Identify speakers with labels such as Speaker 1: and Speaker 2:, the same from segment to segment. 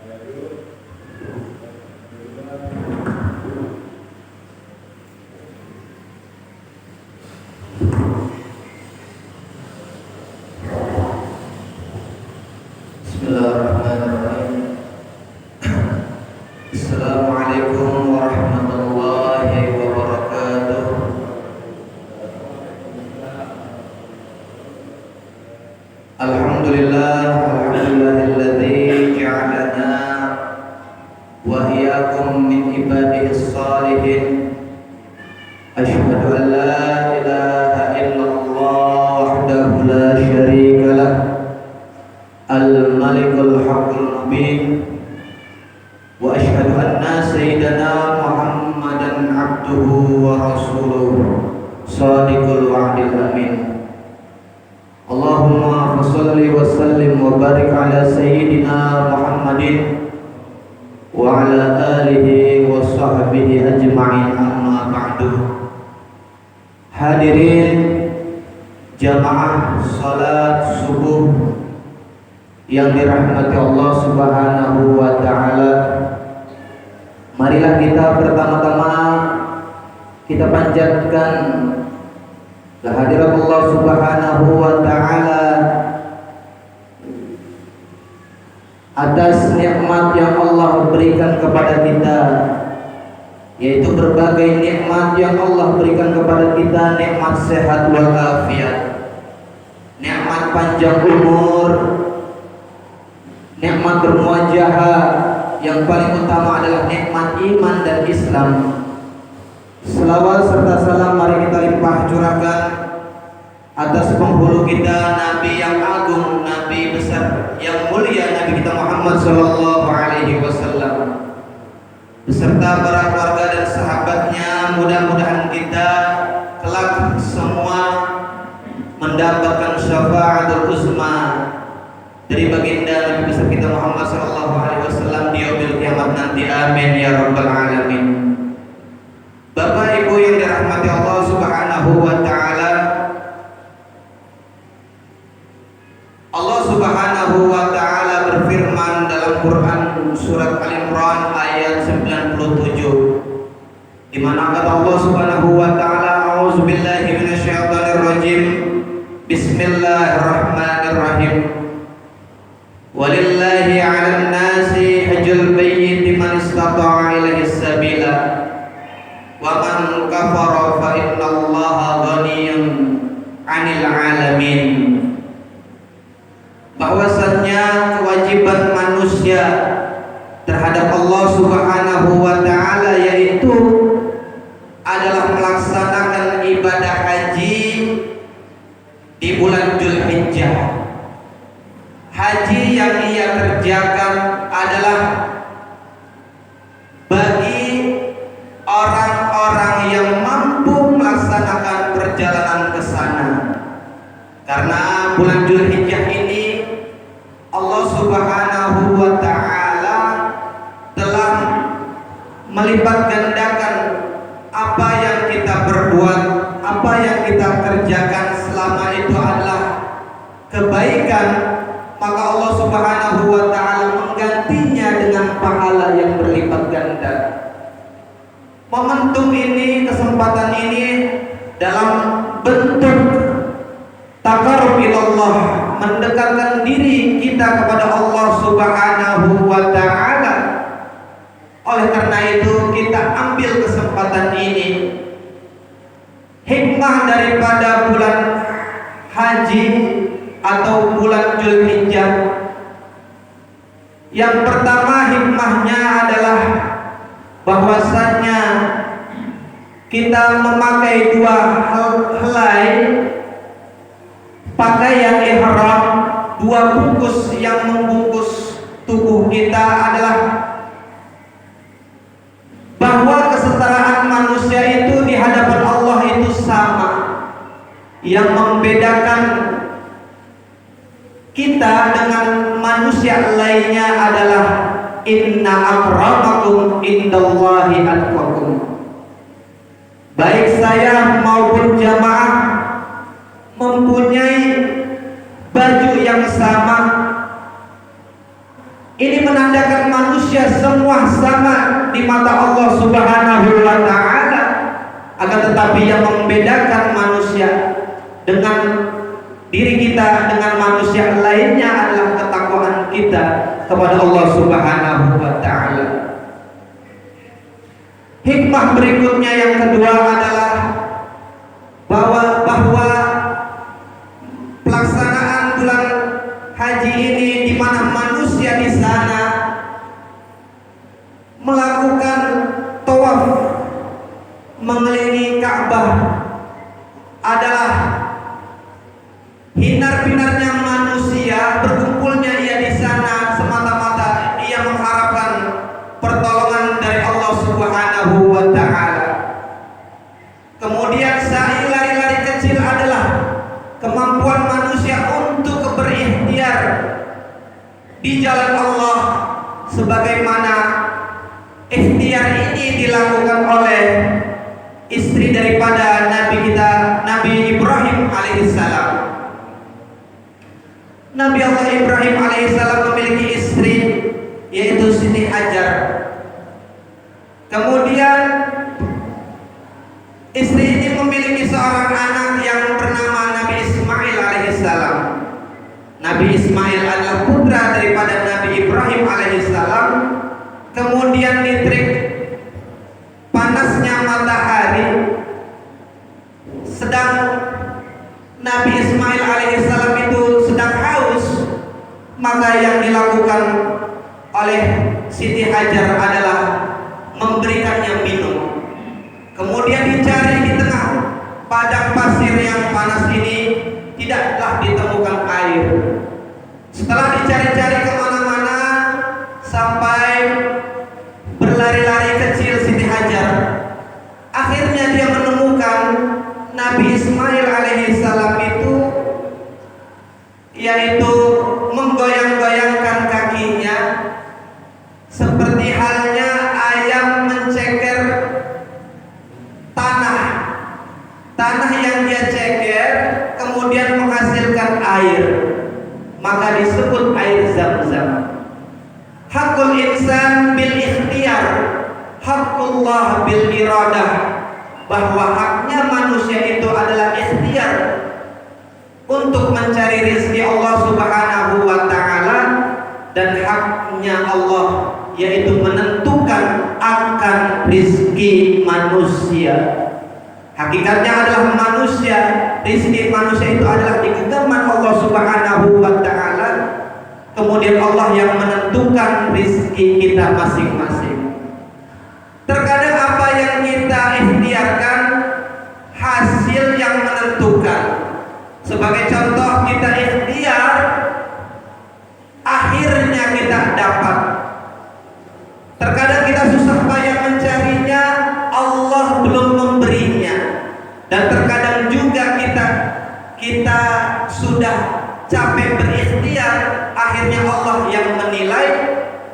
Speaker 1: Bismillahirrahmanirrahim. Assalamualaikum warahmatullahi wabarakatuh. Alhamdulillahilladzi ja'alana wa iyyakum min ibadihis shalihin. Asyhadu an la ilaha illallah wahdahu la syarika lah. Al-Malikul Haqqul Mubin. Wa asyhadu anna sayyidana Muhammadan abduhu wa rasuluhu shadiqul wa'dil amin. Allahumma shalli wa sallim wa barik ala sayyidina Muhammadin wa ala alihi wa sahbihi ajma'in, amma ba'du. Hadirin jamaah salat subuh yang dirahmati Allah Subhanahu wa ta'ala, marilah kita pertama-tama kita panjatkan kehadirat Allah Subhanahu wa ta'ala atas nikmat yang Allah berikan kepada kita, yaitu berbagai nikmat yang Allah berikan kepada kita, nikmat sehat walafiat, nikmat panjang umur, nikmat bermuajahah, yang paling utama adalah nikmat iman dan Islam. Selawat serta salam mari kita limpah curahkan atas penghulu kita, Nabi yang agung, Nabi besar yang mulia, Nabi kita Muhammad sallallahu alaihi wasallam, beserta para keluarga dan sahabatnya. Mudah-mudahan kita kelak semua mendapatkan syafaatul uzma dari baginda Nabi besar kita Muhammad sallallahu alaihi wasallam di yaumil kiamat nanti. Amin ya rabbal alamin. Bapak Ibu yang dirahmati Allah Subhanahu wa taala, Allah Subhanahu wa taala berfirman dalam Quran surat Al-Imran ayat 97, di mana kata Allah Subhanahu wa taala, a'udzubillahi minasyaitonir rajim, bismillahirrahmanirrahim. Walillahi 'alan nasi hajjul bayti man istata'a ilaihi sabila wa man kafara fa innallaha ghaniyyun 'anil 'alamin. Bahwasannya kewajiban manusia terhadap Allah Subhanahu wa taala yaitu adalah melaksanakan ibadah haji di bulan Dzulhijjah. Haji yang ia kerjakan adalah bagi orang-orang yang mampu melaksanakan perjalanan ke sana. Karena bulan Dzulhijjah ini Allah Subhanahu wa taala telah melipat gandakan apa yang kita berbuat, apa yang kita kerjakan selama itu adalah kebaikan, maka Allah Subhanahu wa taala menggantinya dengan pahala yang berlipat ganda. Momentum ini, kesempatan ini dalam bentuk taqarrub ilallah, mendekatkan diri kita kepada Allah Subhanahu wa taala. Oleh karena itu kita ambil kesempatan ini. Hikmah daripada bulan haji atau bulan Dzulhijjah, yang pertama hikmahnya adalah bahwasannya kita memakai dua helai pakaian ihram, dua bungkus yang membungkus tubuh kita, adalah bahwa kesetaraan manusia itu di hadapan Allah itu sama. Yang membedakan kita dengan manusia lainnya adalah inna akramakum indallahi atqakum. Baik saya maupun jamaah mempunyai baju yang sama. Ini menandakan manusia semua sama di mata Allah Subhanahu wa taala. Akan tetapi yang membedakan manusia dengan diri kita dengan manusia lainnya adalah ketakwaan kita kepada Allah Subhanahu wa taala. Hikmah berikutnya yang kedua adalah bahwa pelaksanaan bulan haji ini di mana manusia di sana melakukan tawaf mengelilingi Ka'bah adalah hinar-binarnya manusia berkumpulnya ia di sana semata-mata ia mengharapkan pertolongan dari Allah Subhanahu wa taala. Kemudian sa'i lari-lari kecil adalah kemampuan manusia untuk berikhtiar di jalan Allah, sebagaimana ikhtiar ini dilakukan oleh istri daripada Nabi kita, Nabi Ibrahim alaihissalam. Nabi Allah Ibrahim alaihissalam memiliki istri yaitu Siti Hajar. Kemudian istri ini memiliki seorang anak yang bernama Nabi Ismail alaihissalam. Nabi Ismail adalah putra daripada Nabi Ibrahim alaihissalam. Kemudian di terik panasnya matahari, sedang Nabi Ismail alaihissalam itu sedang haus, maka yang dilakukan oleh Siti Hajar adalah memberikannya minum. Kemudian dicari di tengah padang pasir yang panas ini, tidaklah ditemukan air. Setelah dicari-cari kemana-mana sampai berlari-lari kecil Siti Hajar, akhirnya dia menemukan Nabi Ismail alaihissalam itu yaitu menggoyang-goyangkan kakinya seperti halnya ayam menceker tanah yang dia ceker kemudian menghasilkan air, maka disebut air Zam-Zam. Hakul insan bil ikhtiar, hakullah bil iradah, bahwa haknya manusia itu adalah ikhtiar untuk mencari rezeki Allah Subhanahu wa taala, dan haknya Allah yaitu menentukan akan rezeki manusia. Hakikatnya adalah manusia, rezeki manusia itu adalah di genggaman Allah Subhanahu wa taala. Kemudian Allah yang menentukan rezeki kita masing-masing. Terkadang apa yang kita ikhtiarkan hasil yang menentukan. Sebagai contoh, kita ikhtiar akhirnya kita dapat. Terkadang kita susah payah mencarinya, Allah belum memberinya. Dan terkadang juga kita sudah capek berikhtiar, akhirnya Allah yang menilai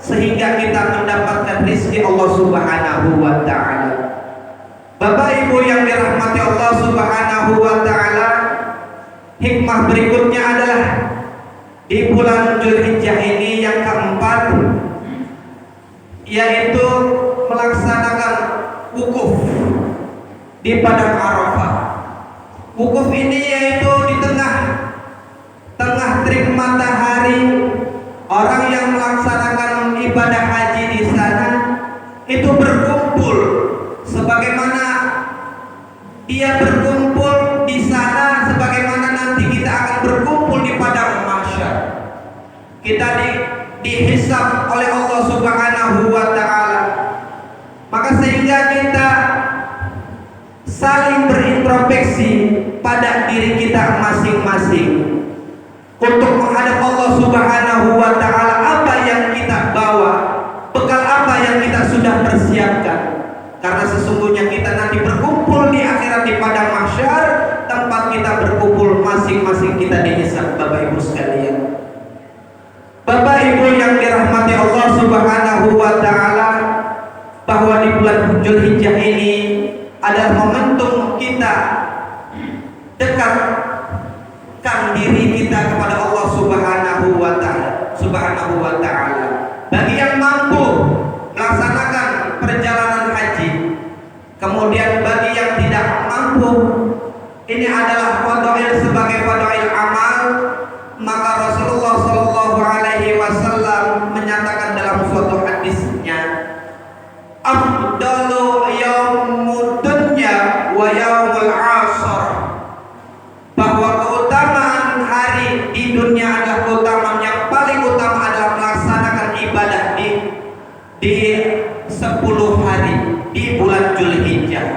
Speaker 1: sehingga kita mendapatkan rezeki Allah Subhanahu wa taala. Bapak Ibu yang dirahmati Allah Subhanahu wa taala, hikmah berikutnya adalah di bulan Dzulhijjah ini yang keempat, yaitu melaksanakan wukuf di padang Arafah. Wukuf ini yaitu di tengah terik matahari, orang yang melaksanakan ibadah haji di sana itu berkumpul sebagaimana dia berkumpul di sana, sebagaimana nanti kita akan berkumpul di padang mahsyar. Kita dihisab oleh Allah Subhanahu wa taala. Maka sehingga kita saling berintrospeksi pada diri kita masing-masing untuk menghadap Allah Subhanahu wa taala. Apa yang kita bawa, bekal apa yang kita sudah persiapkan, karena sesungguhnya kita nanti berkumpul di akhirat di padang mahsyar, tempat kita berkumpul masing-masing kita dihisab. Bapak Ibu sekalian, Bapak Ibu yang dirahmati Allah Subhanahu wa taala, bahwa di bulan Dzulhijjah ini adalah momentum kita dekatkan diri kita kepada Allah Subhanahu wa taala. Subhanahu wa ta'ala. Bagi yang mampu melaksanakan perjalanan haji, kemudian bagi yang tidak mampu, ini adalah fadail sebagai fadail amal, maka Rasulullah Shallallahu Alaihi Wasallam menyatakan dalam suatu hadisnya, afdalu yaumud dunya wa yaumul asr, bahwa keutamaan hari di dunia adalah keutamaan yang paling utama adalah melaksanakan ibadah di 10 hari di bulan Dzulhijjah.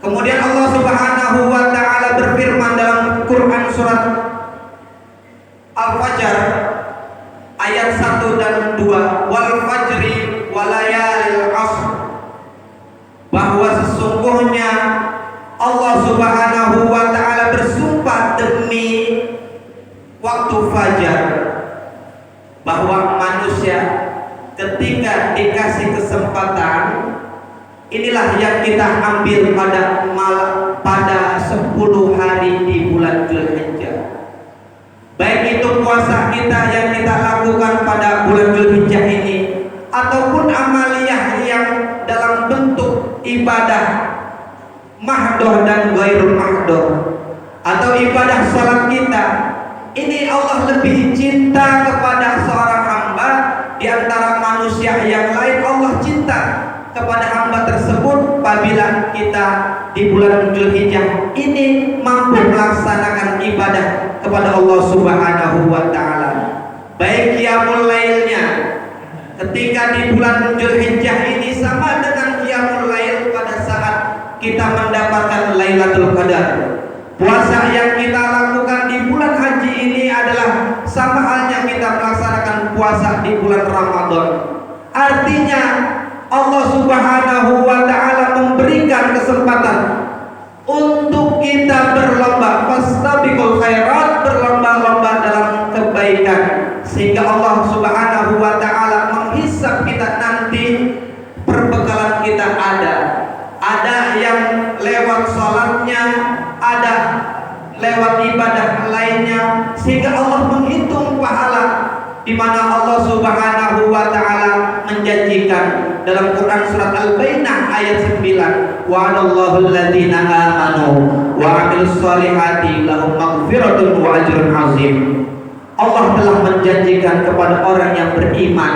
Speaker 1: Kemudian Allah Subhanahu wa ta'ala berfirman dalam Quran surat Al-Fajr ayat 1 dan 2, wal fajri walayalil asr, bahwa sesungguhnya Allah Subhanahu wa ta'ala bersumpah demi waktu fajar, bahwa manusia ketika dikasih kesempatan, inilah yang kita ambil pada 10 hari di bulan Dzulhijjah. Baik itu puasa kita yang kita lakukan pada bulan Dzulhijjah ini, ataupun amaliyah yang dalam bentuk ibadah mahdoh dan ghairul mahdoh, atau ibadah salat kita, ini Allah lebih cinta kepada seorang hamba di antara manusia yang lain. Allah cinta kepada hamba tersebut apabila kita di bulan Dzulhijjah ini mampu melaksanakan ibadah kepada Allah Subhanahu wa ta'ala. Baik qiyamul lailnya ketika di bulan Dzulhijjah ini sama dengan qiyamul lail pada saat kita mendapatkan Lailatul Qadar. Puasa yang kita lakukan di bulan haji ini adalah sama halnya kita melaksanakan puasa di bulan Ramadan. Artinya Allah Subhanahu wa ta'ala memberikan kesempatan untuk kita berlomba, fastabiqul khairat, berlomba-lomba dalam kebaikan, sehingga Allah Subhanahu wa ta'ala menghisab kita nanti. Perbekalan kita ada yang lewat sholatnya, ada lewat ibadah lainnya, sehingga Allah menghitung pahala, di mana Allah Subhanahu wa ta'ala menjanjikan dalam Quran surat Al-Bayyinah ayat 9, wa'adallahu alladhina amanu wa 'amilus sholihati lahum maghfiratun wa ajrun 'azim. Allah telah menjanjikan kepada orang yang beriman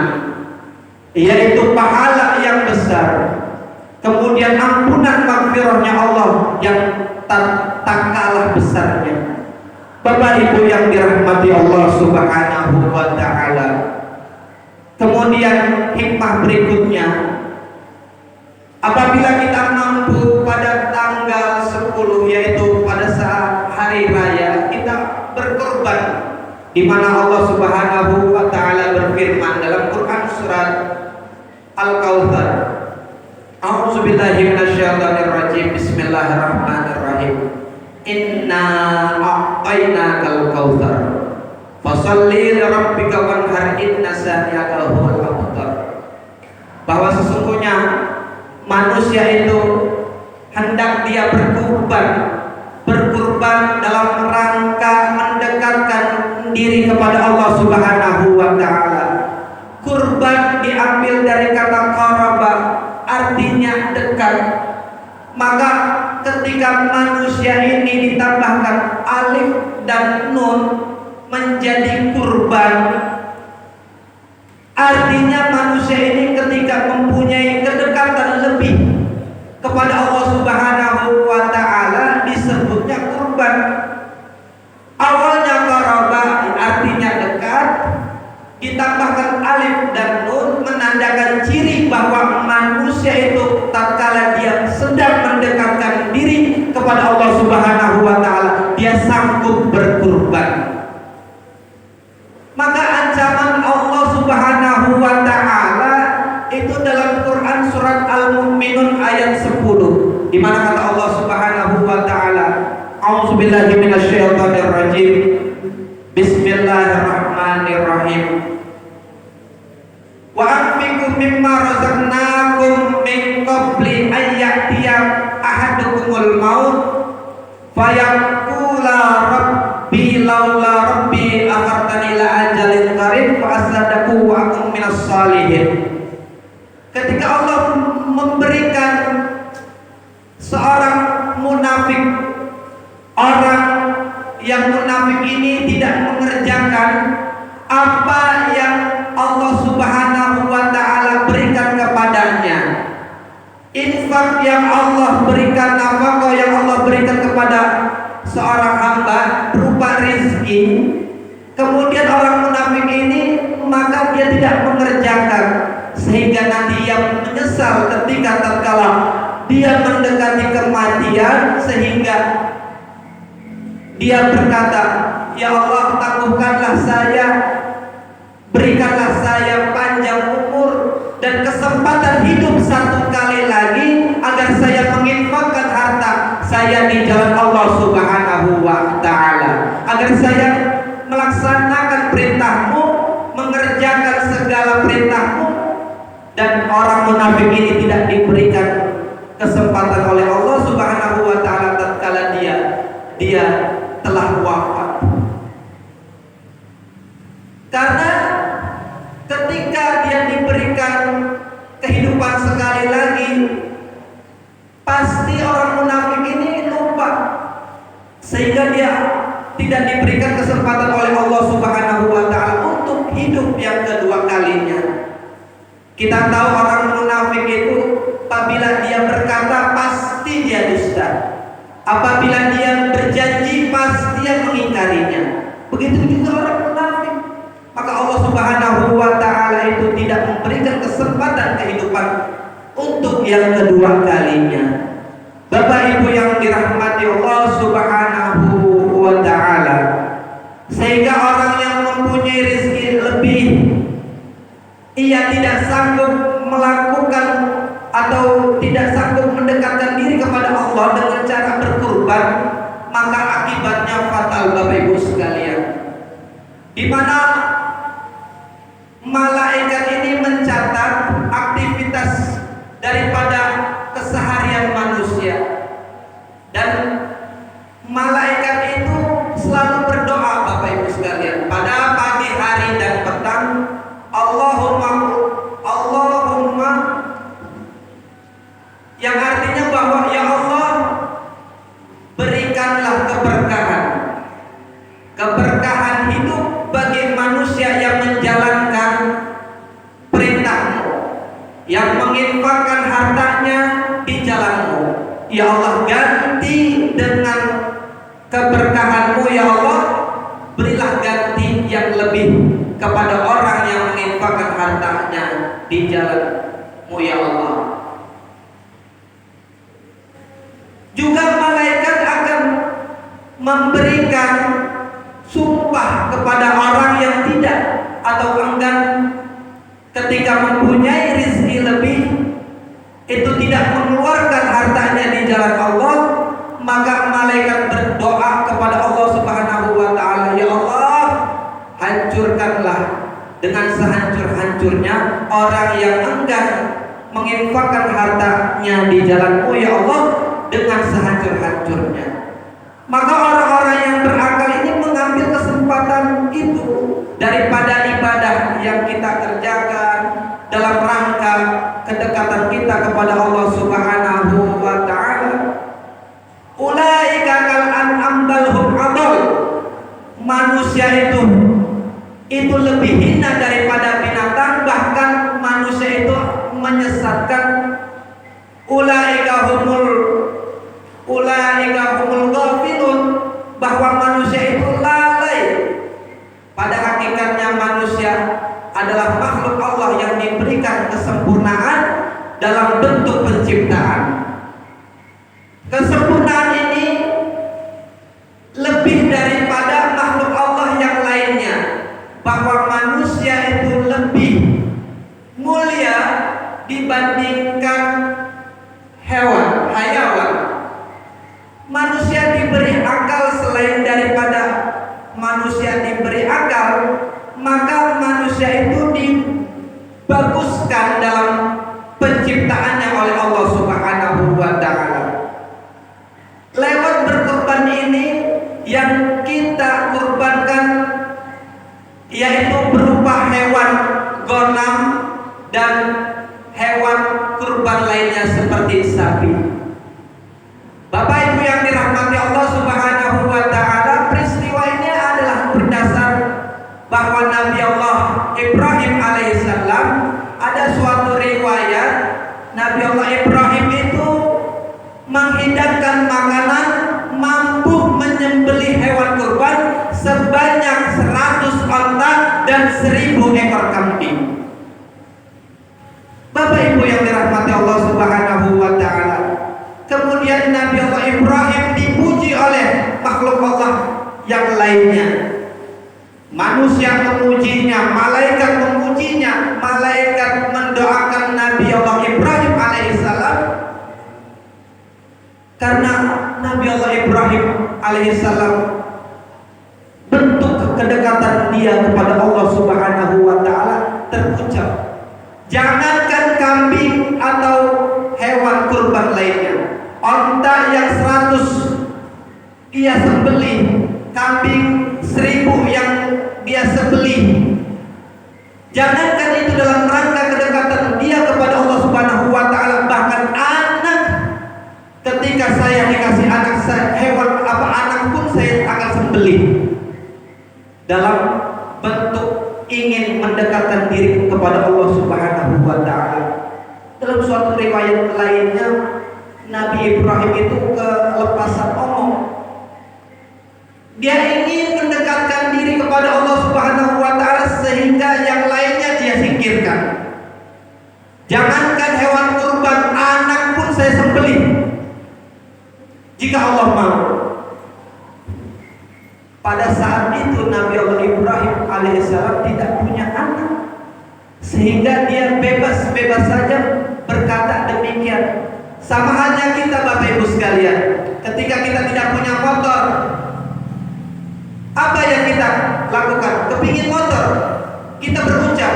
Speaker 1: yaitu pahala yang besar, kemudian ampunan maghfirahnya Allah yang tak kalah besarnya. Bapak Ibu yang dirahmati Allah Subhanahu wa ta'ala, kemudian hikmah berikutnya, apabila kita mampu pada tanggal 10, yaitu pada saat hari raya, kita berkorban, di mana Allah Subhanahu wa ta'ala berfirman dalam Quran surat Al-Kautsar, a'udzubillahi minasyaitonirrajim, bismillahirrahmanirrahim, inna a'tainakal kautsar fasholli li rabbika wanhar inna sani'aka huwal abtar. Bahwa sesungguhnya manusia itu hendak dia berkurban dalam rangka mendekatkan diri kepada Allah Subhanahu wa ta'ala. Kurban diambil dari kata qaraba, artinya dekat. Maka ketika manusia ini ditambahkan alif dan nun menjadi kurban, artinya manusia ini ketika mempunyai kedekatan lebih kepada Allah Subhanahu wa ta'ala disebutnya kurban. Awalnya qaraba artinya dekat, ditambahkan alif dan nun menandakan ciri bahwa manusia itu tatkala dia sedang mendekatkan diri kepada Allah Subhanahu wa ta'ala, dia sanggup berkurban. Maka ancaman Allah Subhanahu wa ta'ala itu dalam Quran surat Al-Mu'minun ayat 10, di mana kata Allah Subhanahu wa ta'ala, a'udzubillahi minasyaitonirrajim, bismillahirrahmanirrahim, wa anfiqu mimma razaqnakum min qabli an ya'tiya ahadukumul maut fayaqula rabbi laula rabbi akhartani ila ajalin qarib fa minas salihin. Ketika Allah memberikan seorang munafik, orang yang munafik ini tidak mengerjakan apa yang Allah Subhanahu wa ta'ala berikan kepadanya, infak yang Allah berikan, nafkah yang Allah berikan kepada seorang hamba berupa rizki, kemudian orang munafik ini maka dia tidak mengerjakan, sehingga nanti ia menyesal ketika tatkala dia mendekati kematian, sehingga dia berkata, ya Allah, tangguhkanlah saya, berikanlah saya panjang umur dan kesempatan hidup satu kali lagi agar saya menginfakkan harta saya di jalan Allah Subhanahu wa ta'ala, agar saya melaksanakan perintahmu, mengerjakan segala perintahmu. Dan orang munafik ini tidak diberikan kesempatan oleh Allah Subhanahu wa ta'ala tatkala dia telah wafat. Karena ketika dia diberikan kehidupan sekali lagi, pasti orang munafik ini lupa, sehingga dia tidak diberikan kesempatan oleh Allah Subhanahu wa ta'ala untuk hidup yang kedua kalinya. Kita tahu orang munafik itu apabila dia berkata pasti dia dusta, apabila dia berjanji pasti dia mengingkarinya. Begitu juga orang munafik. Maka Allah Subhanahu wa ta'ala itu tidak memberikan kesempatan kehidupan untuk yang kedua kalinya. Bapak Ibu yang dirahmati Allah Subhanahu wa ta'ala, sehingga orang yang mempunyai rezeki lebih, ia tidak sanggup melakukan atau tidak sanggup mendekatkan diri kepada Allah dengan cara berkurban, maka akibatnya fatal, Bapak Ibu sekalian. Di mana malaikat ini mencatat aktivitas daripada keseharian manusia, dan malaikat itu selalu berdoa, Bapak Ibu sekalian, pada pagi hari dan petang, Allahumma, yang artinya bahwa ya Allah, berikanlah keberkahan hidup bagi manusia yang menjalankan perintahmu, yang menginfakkan hartanya di jalanmu. Ya Allah, ganti dengan keberkahanmu ya Allah, berilah ganti yang lebih kepada orang yang menginfakkan hartanya di jalanmu ya Allah. Juga malaikat akan memberikan sumpah kepada orang yang tidak atau enggan ketika mempunyai rezeki lebih, itu tidak mengeluarkan hartanya di jalan Allah, maka malaikat berdoa kepada Allah Subhanahu wa ta'ala, ya Allah, hancurkanlah dengan sehancur-hancurnya orang yang enggan menginfakkan hartanya di jalan-Mu ya Allah, dengan sehancur-hancurnya. Maka orang-orang yang berakal ini mengambil kesempatan itu daripada ibadah yang kita kerjakan dalam rangka kedekatan kita kepada Allah Subhanahu wa ta'ala. Ulaika kal an'am bal hum adall. Manusia itu lebih hina daripada binatang, bahkan manusia itu menyesatkan. Ulaika humul ghafilun, bahwa manusia itu lalai. Pada hakikatnya manusia adalah makhluk Allah yang diberikan kesempurnaan dalam bentuk penciptaan. Kesempurnaan ini lebih daripada makhluk Allah yang lainnya, bahwa manusia itu lebih mulia dibandingkan hayawan. Manusia diberi akal, selain daripada manusia diberi akal, maka manusia itu dibaguskan dalam penciptaannya oleh Allah Subhanahu wa ta'ala. Lewat berkorban ini yang kita korbankan yaitu berupa hewan ghanam dan hewan kurban lainnya seperti sapi. Bapak Ibu yang dirahmati Allah Subhanahu wa taala, peristiwa ini adalah berdasar bahwa Nabi Allah Ibrahim alaihissalam, ada suatu riwayat Nabi Allah Ibrahim itu menghidangkan makanan, mampu menyembelih hewan kurban sebanyak 100 onta dan 1000 ekor kambing. Bapak Ibu yang dirahmati Allah Subhanahu wa taala, kemudian Nabi Allah Ibrahim dipuji oleh makhluk Allah yang lainnya. Manusia memujinya, malaikat memujinya, malaikat mendoakan Nabi Allah Ibrahim alaihissalam karena Nabi Allah Ibrahim alaihissalam bentuk kedekatan dia kepada Allah Subhanahu wa taala terucap. Jangankan kambing atau hewan kurban lainnya, onta yang 100 dia sembelih, kambing 1000 yang dia sembelih. Jangankan itu dalam rangka kedekatan dia kepada Allah Subhanahu wa taala, bahkan anak, ketika saya dikasih anak saya, hewan apa anak pun saya akan sembelih dalam bentuk ingin mendekatkan diri kepada Allah Subhanahu wa taala. Dalam suatu riwayat lainnya, Nabi Ibrahim itu kelepasan omong. Dia ingin mendekatkan diri kepada Allah Subhanahu wa taala sehingga yang lainnya dia singkirkan. Jangankan hewan kurban, anak pun saya sembelih jika Allah mau. Pada saat itu Nabi Allah Ibrahim alaihissalam tidak punya anak, sehingga dia bebas-bebas saja berkata demikian. Sama halnya kita Bapak Ibu sekalian, ketika kita tidak punya motor, apa yang kita lakukan? Kepingin motor, kita berucap.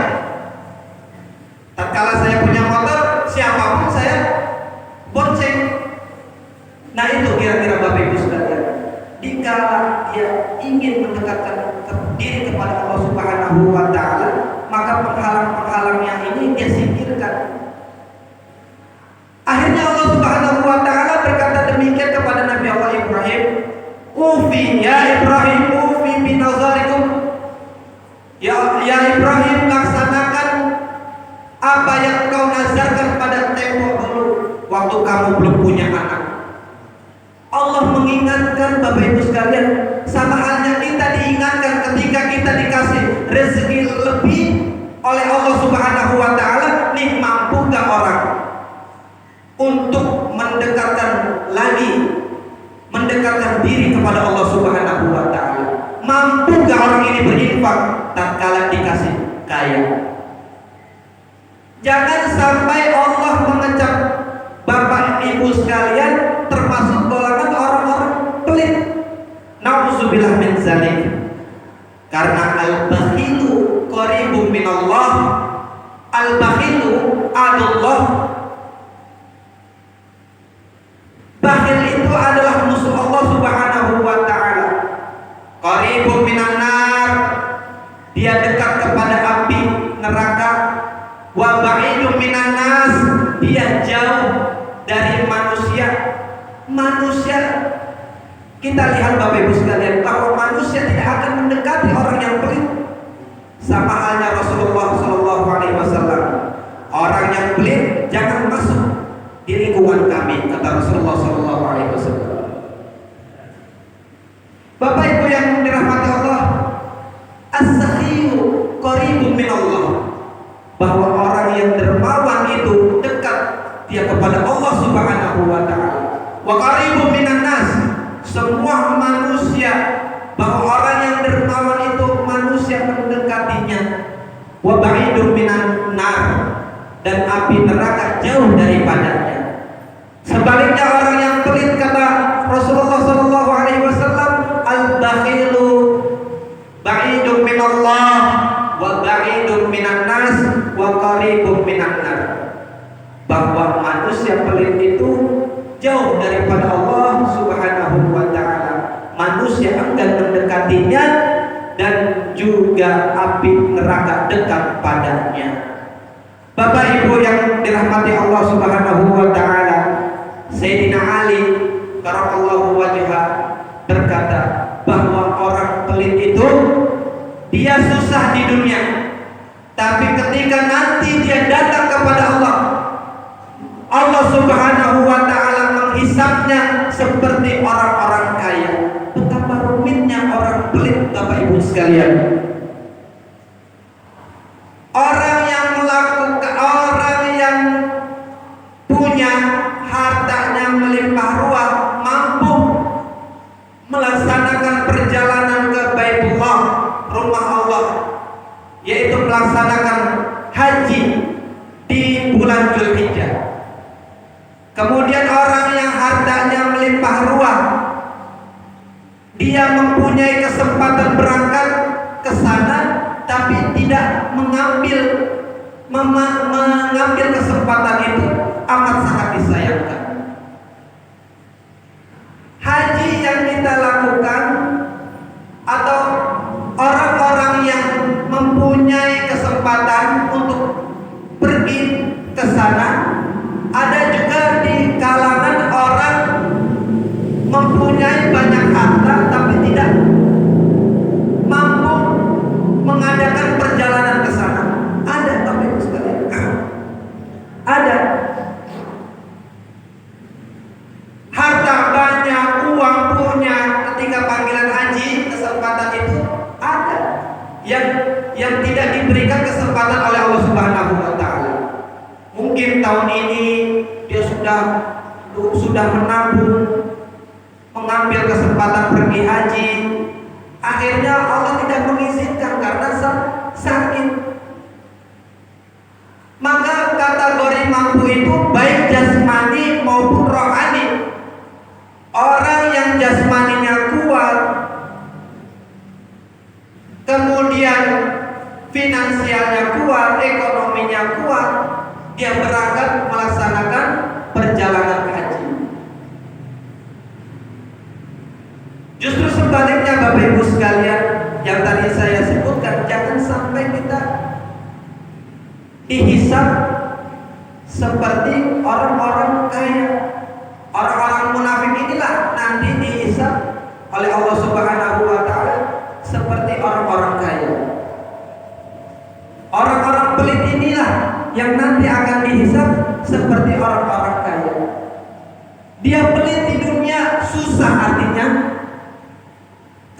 Speaker 1: Tatkala saya punya motor, siapapun saya bonceng. Nah itu kira-kira Bapak Ibu sekalian, dikala dia ingin mendekatkan diri kepada Allah Subhanahu wa taala, maka penghalang-penghalangnya ini dia singkirkan. Akhirnya Allah Subhanahu wa taala berkata demikian kepada Nabi Allah Ibrahim, "Ufi ya Ibrahim, ufi binazarikum." Ya Ibrahim, laksanakan apa yang kau nazarkan pada tempo dulu waktu kamu belum punya anak. Allah mengingatkan Bapak Ibu sekalian, sama halnya kita diingatkan ketika kita dikasih rezeki lebih oleh Allah Subhanahu wa taala, nih mampu gak orang untuk mendekatkan diri kepada Allah Subhanahu wa taala? Mampu gak orang ini berinfak tatkala dikasih kaya? Jangan sampai Allah mengecap Bapak Ibu sekalian termasuk golongan orang-orang pelit. Nauzubillah min zalik. Karena al-bakhilu qaribun minallah. Al-bakhilu adullah. Bakhil itu adalah musuh Allah Subhanahu wa taala. Qaribun minan nar, dia dekat kepada api neraka. Wa ba'idun minan nas, dia jauh dari manusia. Manusia, kita lihat Bapak Ibu sekalian, bahwa manusia tidak akan mendekati orang yang pelit. Sama halnya Rasulullah Shallallahu Alaihi Wasallam, orang yang pelit jangan masuk di lingkungan kami, kata Rasulullah Shallallahu Alaihi Wasallam. Bapak Ibu yang dirahmati Allah, as-sakhiyu qaribun min Allah, bahwa orang yang dermawan itu dekat dia kepada Allah Subhanahu wa taala. Wa qaribun minan nas, semua manusia, bahwa orang yang dermawan itu manusia mendekatinya. Wa ba'idun minan nar, dan api neraka jauh daripadanya. Sebaliknya orang yang pelit, kata Rasulullah sallallahu alaihi wasallam, al-bakhilu ba'idun minallah wa ba'idun minan nas wa qaribun minan nar, bahwa manusia pelit itu jauh daripada Allah Subhanahu wa taala. Manusia enggan mendekatinya dan juga api neraka dekat padanya. Bapak dirahmati Allah Subhanahu wa taala, Sayyidina Ali karamallahu wajhah berkata bahwa orang pelit itu dia susah di dunia, tapi ketika nanti dia datang kepada Allah, Allah Subhanahu wa taala menghisapnya seperti orang-orang kaya. Betapa rumitnya orang pelit, Bapak Ibu sekalian. Orang yang punya hartanya melimpah ruah, mampu melaksanakan perjalanan ke Baitullah, rumah Allah, yaitu melaksanakan haji di bulan Dzulhijjah. Kemudian orang yang hartanya melimpah ruah, dia mempunyai kesempatan berangkat ke sana, tapi tidak mengambil kesempatan itu, amat sangat disayangkan. Haji yang kita lakukan atau orang-orang yang mempunyai kesempatan untuk pergi ke sana, ada juga di kalangan orang mempunyai banyak harta tapi tidak mampu mengadakan perjalanan ke sana. Ada, Bapak Ibu sekalian. Ada. Harta banyak, uang punya, ketika panggilan haji kesempatan itu ada. Yang tidak diberikan kesempatan oleh Allah Subhanahu wa taala. Mungkin tahun ini dia sudah menabung, mengambil kesempatan pergi haji, akhirnya Allah tidak mengizinkan karena sakit. Maka kategori mampu itu baik jasmani maupun rohani. Orang yang jasmaninya kuat, kemudian finansialnya kuat, ekonominya kuat, dia berangkat melaksanakan perjalanan haji. Justru sebaliknya, Bapak Ibu sekalian, yang tadi saya sebutkan, jangan sampai kita dihisab seperti orang-orang kaya. Orang-orang munafik inilah nanti dihisab oleh Allah Subhanahu wa taala seperti orang-orang kaya. Orang-orang pelit inilah yang nanti akan dihisab seperti orang-orang kaya. Dia pelit di dunia, susah artinya.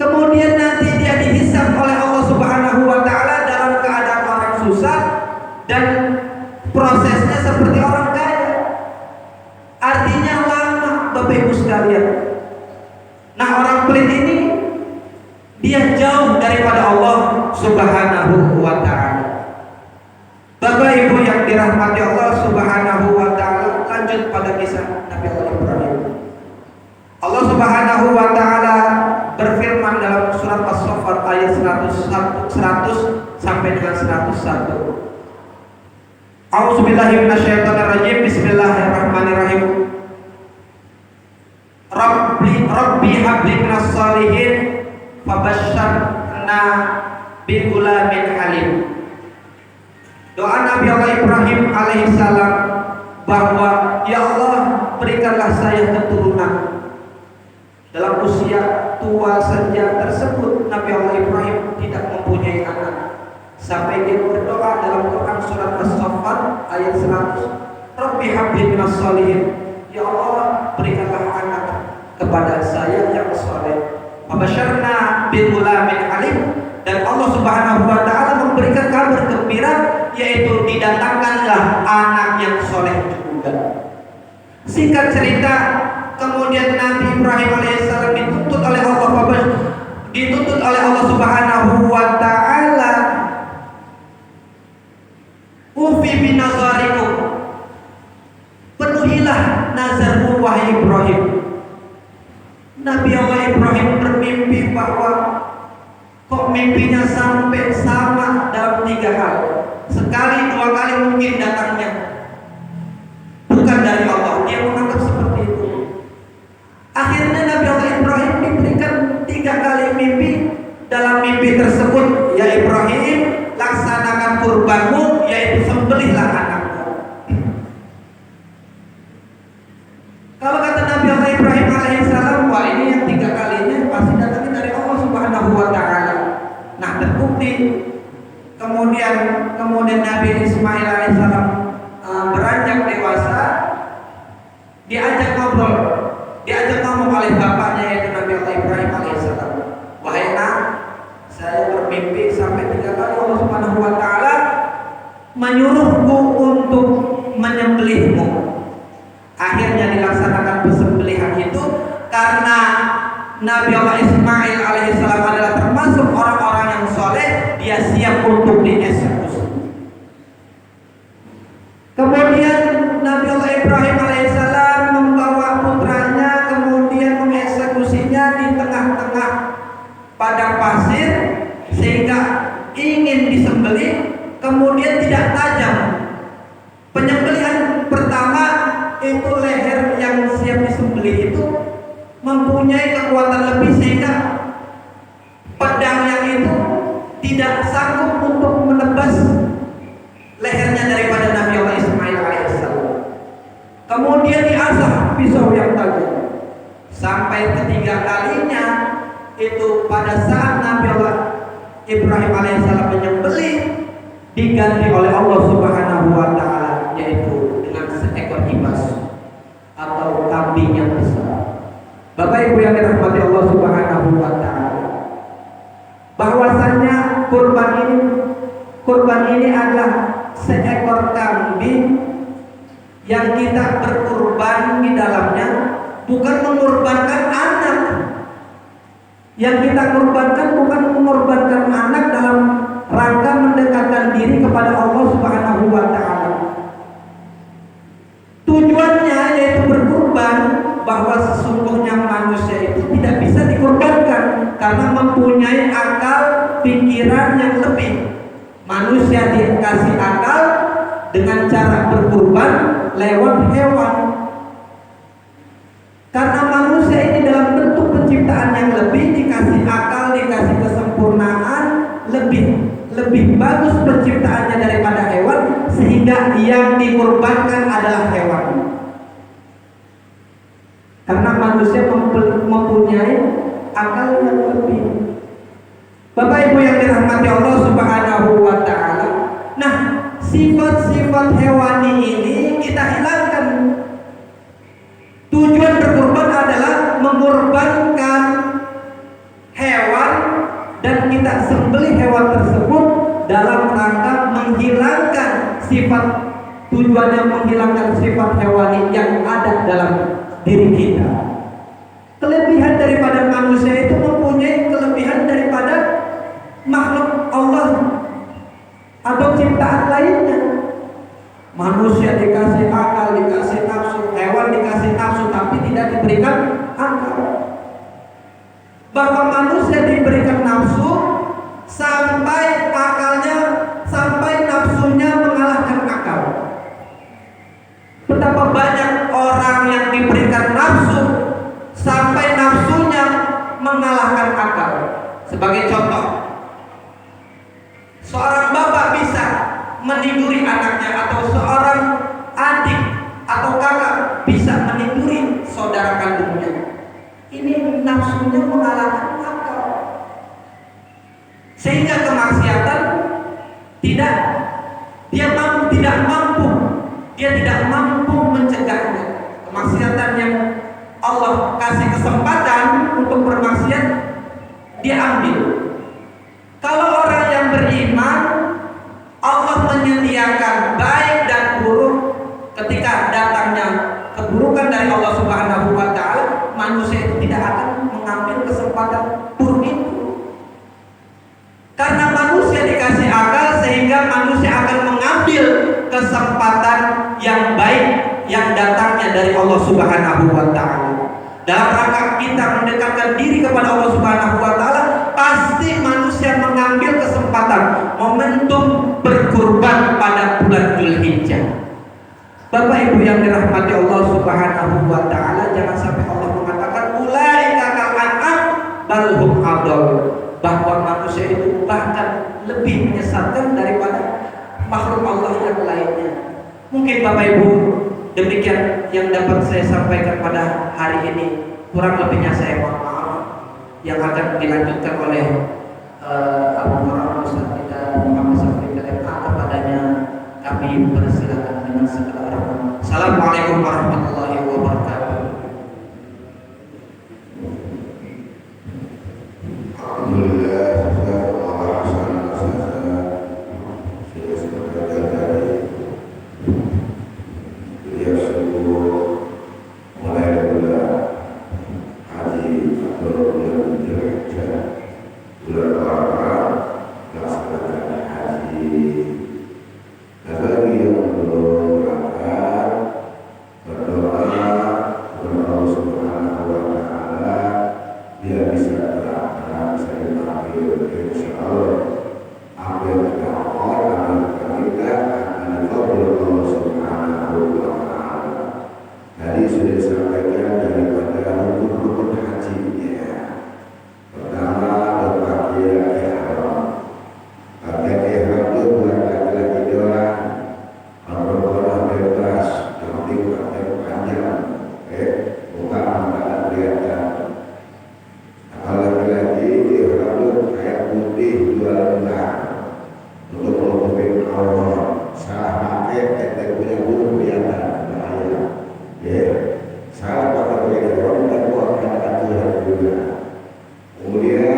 Speaker 1: Kemudian nanti dia dihisab oleh Allah Subhanahu wa taala dalam keadaan orang susah dan prosesnya seperti orang kaya. Artinya lama, Bapak Ibu sekalian. Nah, orang pelit ini dia jauh daripada Allah Subhanahu wa taala. Bapak Ibu yang dirahmati Allah Subhanahu wa taala, lanjut pada kisah Nabi Allah Ibrahim. Allah Subhanahu wa taala berfirman dalam surat As-Saffat ayat 100 sampai dengan 101. A'udzubillahi minasyaitonirrajim. Bismillahirrahmanirrahim. Rabbi habli minas shalihin fabasyarna bi ghulamin halim. Doa Nabi Allah Ibrahim alaihissalam bahwa ya Allah, berikanlah saya keturunan. Dalam usia tua senja tersebut, Nabi Allah Ibrahim tidak mempunyai anak. Sampai dia berdoa dalam Quran surat As-Saffat ayat 100, Rabbi habli minas shalihin, ya Allah, berikanlah anak kepada saya yang saleh. Fabasyarna bil ghulamin halim, dan Allah Subhanahu wa taala memberikan kabar gembira, yaitu didatangkanlah anak yang soleh juga. Singkat cerita, kemudian Nabi Ibrahim alaihissalam dituntut oleh Allah Subhanahu wa taala, ufi binazarikum, penuhilah nazarmu wahai Ibrahim. Nabi Allah Ibrahim bermimpi bahwa kok mimpinya sampai sama dalam 3 hal. Sekali 2 kali mungkin datangnya bukan dari Allah, dia menganggap seperti itu. Akhirnya Nabi Allah Ibrahim diberikan 3 kali mimpi. Dalam mimpi tersebut, ya Ibrahim, laksanakan kurbanmu, yaitu sembelihlah anakmu. kemudian Nabi Ismail alaihissalam beranjak dewasa, diajak ngomong oleh bapaknya yaitu Nabi Allah Ibrahim alaihissalam. Wahai nak, saya bermimpi sampai 3 kali Allah Subhanahu wa taala menyuruhku untuk menyembelihmu. Akhirnya dilaksanakan persembelihan itu karena Nabi Allah Ismail alaihissalam adalah termasuk orang-orang yang soleh, dia siap untuk dieksekusi. Kemudian Nabi Allah Ibrahim alaihissalam membawa putranya, kemudian mengeksekusinya di tengah-tengah padang pasir sehingga ingin disembelih, kemudian tidak tajam. Penyembelihan pertama itu leher yang siap disembelih itu mempunyai kekuatan lebih sehingga pedangnya itu tidak sanggup untuk menebas lehernya daripada Nabi Allah Ismail alaihissalam. Kemudian diasah pisau yang tajam sampai ketiga kalinya itu pada saat Nabi Allah Ibrahim alaihissalam menyembelih diganti oleh Allah Subhanahu wa taala yaitu dengan seekor kibas atau kambing yang besar. Bapak Ibu yang dirahmati Allah Subhanahu wa taala, bahwasannya kurban ini adalah seekor kambing yang kita berkurban di dalamnya, bukan mengorbankan anak. Yang kita korbankan bukan mengorbankan anak dalam rangka mendekatkan diri kepada Allah Subhanahu wa taala. Tujuannya yaitu berkurban, bahwa sesungguhnya manusia itu tidak bisa dikorbankan karena mempunyai akal pikiran yang lebih. Manusia dikasih akal dengan cara berkurban lewat hewan. Karena manusia ini dalam bentuk penciptaan yang lebih, dikasih akal, dikasih kesempurnaan, lebih bagus penciptaannya daripada hewan, sehingga yang dikorbankan adalah hewan. Karena manusia mempunyai akal yang lebih. Bapak Ibu yang dirahmati Allah Subhanahu wa taala. Nah, sifat-sifat hewani ini kita hilangkan. Tujuan berkurban adalah mengorbankan hewan dan kita sembelih hewan tersebut dalam rangka menghilangkan sifat, tujuannya menghilangkan sifat hewani yang ada dalam diri kita. Kelebihan daripada manusia itu mempunyai kelebihan daripada makhluk Allah atau ciptaan lainnya. Manusia dikasih akal, dikasih nafsu, hewan dikasih nafsu, tapi tidak diberikan akal. Bahwa manusia diberikan nafsu sampai akalnya, sampai nafsunya mengalahkan akal. Betapa banyak orang yang diberikan nafsu sampai nafsunya mengalahkan akal. Sebagai contoh, seorang bapak bisa meniduri anaknya, atau seorang adik atau kakak bisa meniduri saudara kandungnya. Ini nafsunya mengalahkan akal, sehingga kemaksiatan dia tidak mampu mencegahnya. Kemaksiatan yang Allah kasih kesempatan untuk bermaksiat, dia ambil. Kalau orang yang beriman, Allah menyediakan baik dan buruk. Ketika datangnya keburukan dari Allah Subhanahu wa taala, manusia itu tidak akan mengambil kesempatan buruk itu. Karena manusia dikasih akal, sehingga manusia akan mengambil kesempatan yang baik yang datangnya dari Allah Subhanahu wa taala. Dalam rangka kita mendekatkan diri kepada Allah Subhanahu wa taala, pasti manusia mengambil kesempatan momentum berkurban pada bulan Dzulhijjah. Bapak Ibu yang dirahmati Allah Subhanahu wa taala, jangan sampai Allah mengatakan ulaika kal an'am bal hum adall, bahwa manusia itu bahkan lebih menyesatkan daripada makhluk Allah yang lainnya. Mungkin Bapak Ibu demikian yang dapat saya sampaikan pada hari ini. Kurang lebihnya saya mohon maaf. Yang akan dilanjutkan oleh Abu Muhammad Ustaz kita Muhammad Safri kepadanya kami persilakan dengan segala hormat. Assalamualaikum warahmatullahi wabarakatuh.
Speaker 2: Kemudian